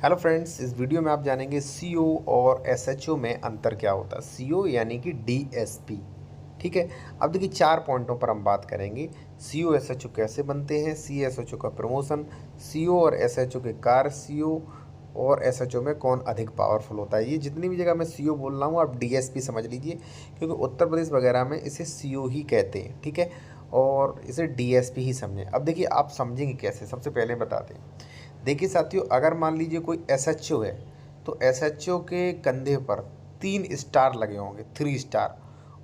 Hello friends, इस video में आप जानेंगे सीओ और एसएचओ में अंतर क्या होता है। सीओ यानी कि डीएसपी। ठीक है। अब देखिए 4 पॉइंटों पर हम बात करेंगे। सीओ एसएचओ कैसे बनते हैं, सी एसएचओ का प्रमोशन, सीओ और एसएचओ के कार्य, सीओ और एसएचओ में कौन अधिक पावरफुल होता है। ये जितनी भी जगह मैं सीओ बोल रहा हूँ आप डीएसपी समझ लीजिए, क्योंकि उत्तर प्रदेश वगैरह में इसे सीओ ही कहते हैं। ठीक है, और इसे डीएसपी ही समझें। अब देखिए आप समझेंगे कैसे, सबसे पहले बता दें। देखिए साथियों, अगर मान लीजिए कोई एसएचओ है तो एसएचओ के कंधे पर 3 स्टार लगे होंगे, 3 स्टार,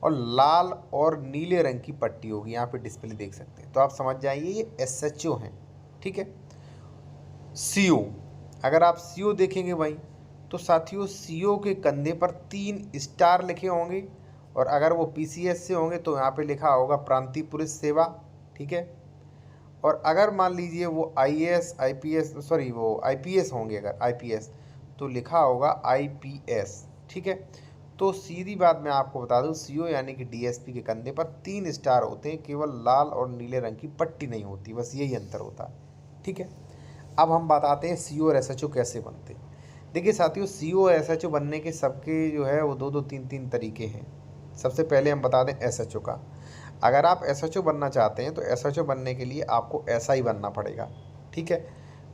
और लाल और नीले रंग की पट्टी होगी। यहाँ पे डिस्प्ले देख सकते हैं, तो आप समझ जाइए ये एसएचओ हैं। ठीक है। सीओ, अगर आप सीओ देखेंगे भाई तो साथियों सीओ के कंधे पर 3 स्टार लिखे होंगे, और अगर वो पीसीएस से होंगे तो यहाँ पे लिखा होगा प्रांतीय पुलिस सेवा। ठीक है। और अगर मान लीजिए वो आईएएस आईपीएस सॉरी वो आईपीएस होंगे, अगर आईपीएस तो लिखा होगा आईपीएस। ठीक है। तो सीधी बात मैं आपको बता दूं, सीओ यानी कि डीएसपी के कंधे पर 3 स्टार होते हैं, केवल लाल और नीले रंग की पट्टी नहीं होती, बस यही अंतर होता है। ठीक है। अब हम बताते हैं सीओ और एसएचओ कैसे बनते हैं। देखिए साथियों, सीओ और एसएचओ बनने के सबके जो है वो 2-2 3-3 तरीके हैं। सबसे पहले हम बता दें एसएचओ का। अगर आप एसएचओ बनना चाहते हैं तो एसएचओ बनने के लिए आपको एसआई बनना पड़ेगा। ठीक है।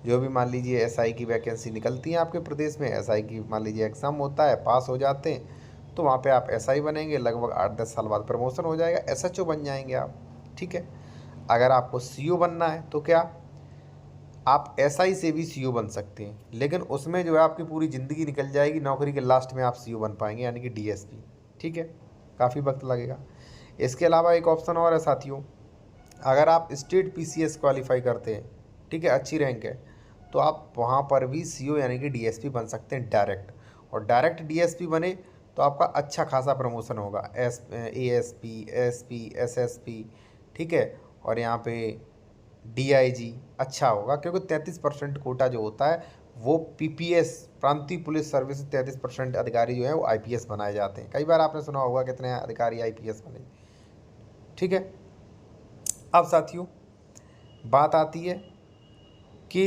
जो भी मान लीजिए एसआई की वैकेंसी निकलती है आपके प्रदेश में, एसआई की मान लीजिए एग्ज़ाम होता है, पास हो जाते हैं तो वहाँ पे आप एसआई बनेंगे। लगभग 8-10 साल बाद प्रमोशन हो जाएगा, एसएचओ बन जाएंगे आप। ठीक है। अगर आपको सीओ बनना है तो क्या, आप एसआई से भी सीओ बन सकते हैं, लेकिन उसमें जो है आपकी पूरी ज़िंदगी निकल जाएगी, नौकरी के लास्ट में आप सीओ बन पाएंगे यानी कि डीएसपी। ठीक है। काफ़ी वक्त लगेगा। इसके अलावा एक ऑप्शन और है साथियों, अगर आप स्टेट पीसीएस क्वालिफाई करते हैं, ठीक है, अच्छी रैंक है, तो आप वहाँ पर भी सीओ यानी कि डीएसपी बन सकते हैं डायरेक्ट। और डायरेक्ट डीएसपी बने तो आपका अच्छा खासा प्रमोशन होगा, एएसपी, एसपी, एसएसपी। ठीक है। और यहाँ पे डीआईजी अच्छा होगा, क्योंकि 33% कोटा जो होता है वो पीपीएस प्रांतीय पुलिस सर्विस 33% अधिकारी जो है वो आईपीएस बनाए जाते हैं। कई बार आपने सुना होगा कितने अधिकारी आईपीएस बने। ठीक है। अब साथियों बात आती है कि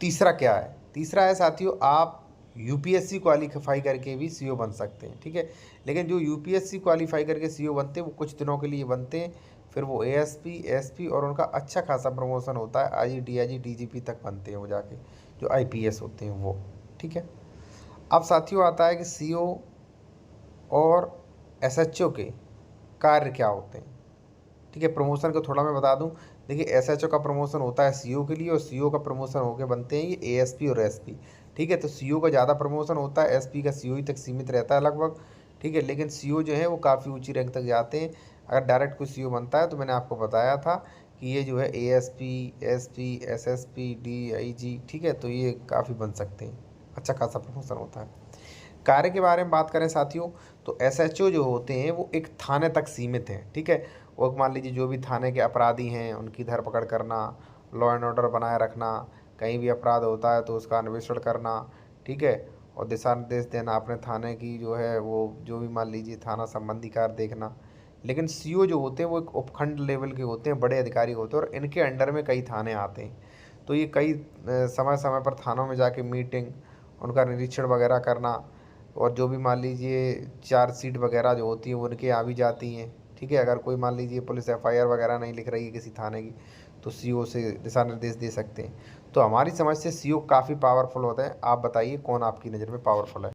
तीसरा क्या है। तीसरा है साथियों, आप यूपीएससी क्वालिफाई करके भी सीओ बन सकते हैं। ठीक है। लेकिन जो यूपीएससी क्वालिफाई करके सीओ बनते हैं वो कुछ दिनों के लिए बनते हैं, फिर वो एएसपी एसपी और उनका अच्छा खासा प्रमोशन होता है, आईजी डीआईजी डीजीपी तक बनते हैं वो जाके, जो आईपीएस होते हैं वो। ठीक है। अब साथियों आता है कि सीओ और एसएचओ के कार्य क्या होते हैं। ठीक है। प्रमोशन को थोड़ा मैं बता दूं। देखिए एसएचओ का प्रमोशन होता है सीओ के लिए, और सीओ का प्रमोशन होके बनते हैं ये एएसपी और एसपी। ठीक है। तो सीओ का ज़्यादा प्रमोशन होता है, एसपी का सीओ ही तक सीमित रहता है लगभग। ठीक है। लेकिन सीओ जो है वो काफ़ी ऊंची रैंक तक जाते हैं। अगर डायरेक्ट कोई सीओ बनता है तो मैंने आपको बताया था कि ये जो है एएसपी एसपी एसएसपी डीआईजी, ठीक है, तो ये काफ़ी बन सकते हैं, अच्छा खासा प्रमोशन होता है। कार्य के बारे में बात करें साथियों, तो एसएचओ जो होते हैं वो एक थाने तक सीमित हैं। ठीक है। वो मान लीजिए जो भी थाने के अपराधी हैं उनकी धरपकड़ करना, लॉ एंड ऑर्डर बनाए रखना, कहीं भी अपराध होता है तो उसका अन्वेषण करना। ठीक है। और दिशा निर्देश देना अपने थाने की जो है वो, जो भी मान लीजिए थाना संबंधी कार्य देखना। लेकिन सीओ जो होते हैं वो एक उपखंड लेवल के होते हैं, बड़े अधिकारी होते हैं, और इनके अंडर में कई थाने आते हैं। तो ये कई समय समय पर थानों में जाके मीटिंग, उनका निरीक्षण वगैरह करना, और जो भी मान लीजिए चार्जशीट वगैरह जो होती है वो उनके यहाँ भी जाती हैं। ठीक है। अगर कोई मान लीजिए पुलिस एफआईआर वगैरह नहीं लिख रही है किसी थाने की, तो सीओ से दिशा निर्देश दे सकते हैं। तो हमारी समझ से सीओ काफ़ी पावरफुल होता है। आप बताइए कौन आपकी नज़र में पावरफुल है।